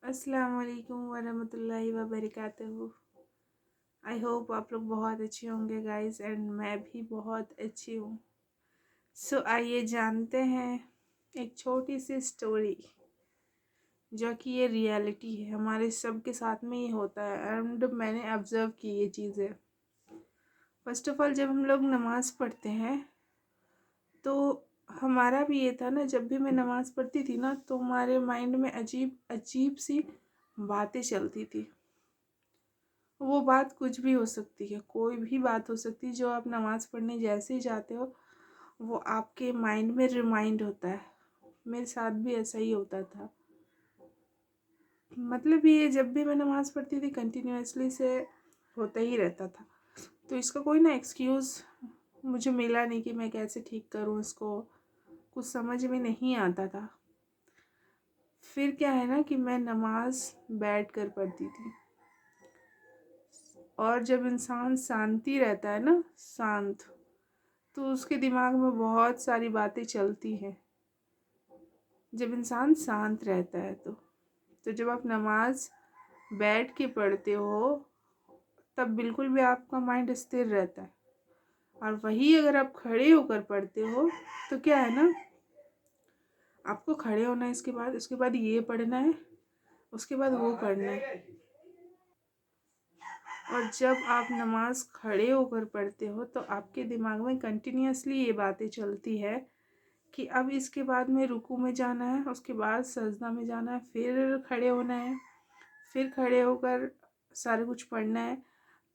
अस्सलाम वालेकुम वरहमतुल्लाहि वबरकातुहू। आई होप आप लोग बहुत अच्छे होंगे गाइस, एंड मैं भी बहुत अच्छी हूँ। सो आइए जानते हैं एक छोटी सी स्टोरी, जो कि ये रियलिटी है, हमारे सब के साथ में ये होता है एंड मैंने ऑब्ज़र्व की ये चीज़ें। फर्स्ट ऑफ ऑल, जब हम लोग नमाज़ पढ़ते हैं तो हमारा भी ये था ना, जब भी मैं नमाज़ पढ़ती थी ना तो हमारे माइंड में अजीब अजीब सी बातें चलती थी। वो बात कुछ भी हो सकती है, कोई भी बात हो सकती है। जो आप नमाज़ पढ़ने जैसे ही जाते हो वो आपके माइंड में रिमाइंड होता है। मेरे साथ भी ऐसा ही होता था। मतलब ये जब भी मैं नमाज़ पढ़ती थी कंटिन्यूअसली से होता ही रहता था। तो इसका कोई ना एक्सक्यूज़ मुझे मिला नहीं कि मैं कैसे ठीक करूँ इसको, कुछ समझ में नहीं आता था। फिर क्या है ना कि मैं नमाज़ बैठ कर पढ़ती थी, और जब इंसान शांति रहता है ना, शांत, तो उसके दिमाग में बहुत सारी बातें चलती हैं। जब इंसान शांत रहता है तो जब आप नमाज बैठ के पढ़ते हो तब बिल्कुल भी आपका माइंड स्थिर रहता है। और वही अगर आप खड़े होकर पढ़ते हो तो क्या है ना, आपको खड़े होना है, उसके बाद ये पढ़ना है, उसके बाद वो पढ़ना है। और जब आप नमाज खड़े होकर पढ़ते हो तो आपके दिमाग में कंटिन्यूअसली ये बातें चलती है कि अब इसके बाद में रुकू में जाना है, उसके बाद सजदा में जाना है, फिर खड़े होना है, फिर खड़े होकर सारा कुछ पढ़ना है।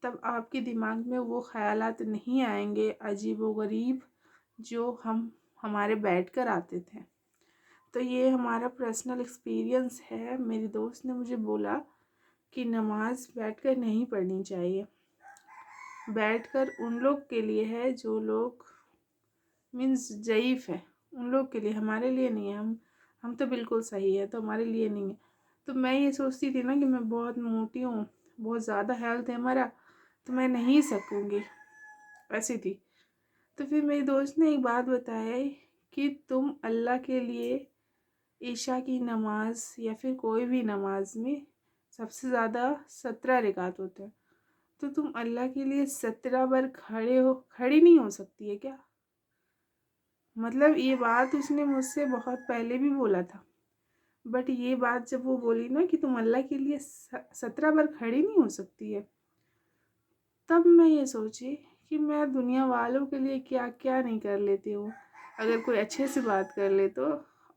तब आपके दिमाग में वो ख़यालात नहीं आएंगे अजीब व गरीब जो हमारे बैठ कर आते थे। तो ये हमारा पर्सनल एक्सपीरियंस है। मेरी दोस्त ने मुझे बोला कि नमाज बैठकर नहीं पढ़नी चाहिए। बैठकर उन लोग के लिए है जो लोग मीन्स ज़ईफ़ है, उन लोग के लिए, हमारे लिए नहीं है। हम तो बिल्कुल सही है, तो हमारे लिए नहीं है। तो मैं ये सोचती थी ना कि मैं बहुत मोटी हूँ, बहुत ज़्यादा हेल्थ है हमारा, तो मैं नहीं सकूँगी, ऐसी थी। तो फिर मेरी दोस्त ने एक बात बताया कि तुम अल्लाह के लिए ईशा की नमाज या फिर कोई भी नमाज में सबसे ज़्यादा 17 रकात होते हैं, तो तुम अल्लाह के लिए 17 बार खड़ी नहीं हो सकती है क्या? मतलब ये बात उसने मुझसे बहुत पहले भी बोला था, बट ये बात जब वो बोली ना कि तुम अल्लाह के लिए 17 बार खड़ी नहीं हो सकती है, तब मैं ये सोची कि मैं दुनिया वालों के लिए क्या क्या नहीं कर लेती हूँ। अगर कोई अच्छे से बात कर ले तो,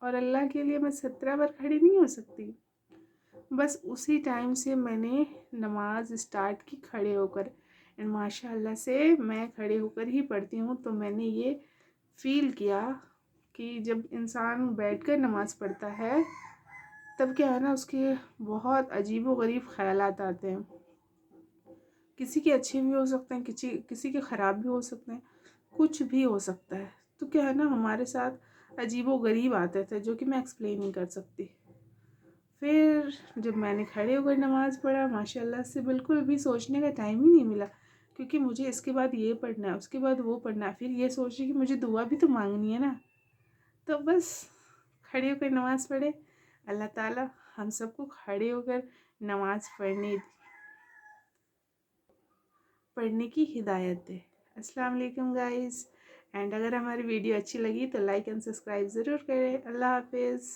और अल्लाह के लिए मैं 17 बार खड़ी नहीं हो सकती। बस उसी टाइम से मैंने नमाज स्टार्ट की खड़े होकर, एंड माशाअल्लाह से मैं खड़े होकर ही पढ़ती हूँ। तो मैंने ये फ़ील किया कि जब इंसान बैठकर नमाज़ पढ़ता है तब क्या है ना, उसके बहुत अजीब व गरीब ख़यालात आते हैं। किसी के अच्छे भी हो सकते हैं, किसी के ख़राब भी हो सकते हैं, कुछ भी हो सकता है। तो क्या है ना, हमारे साथ अजीब व गरीब आते थे जो कि मैं एक्सप्लेन नहीं कर सकती। फिर जब मैंने खड़े होकर नमाज़ पढ़ा, माशाल्लाह से बिल्कुल भी सोचने का टाइम ही नहीं मिला, क्योंकि मुझे इसके बाद ये पढ़ना है, उसके बाद वो पढ़ना है, फिर ये सोच रही कि मुझे दुआ भी तो मांगनी है ना। तो बस खड़े होकर नमाज़ पढ़े। अल्लाह ताला हम सबको खड़े होकर नमाज़ पढ़ने की हिदायत दे। अस्सलाम वालेकुम गाइस, एंड अगर हमारी वीडियो अच्छी लगी तो लाइक एंड सब्सक्राइब ज़रूर करें। अल्लाह हाफिज़।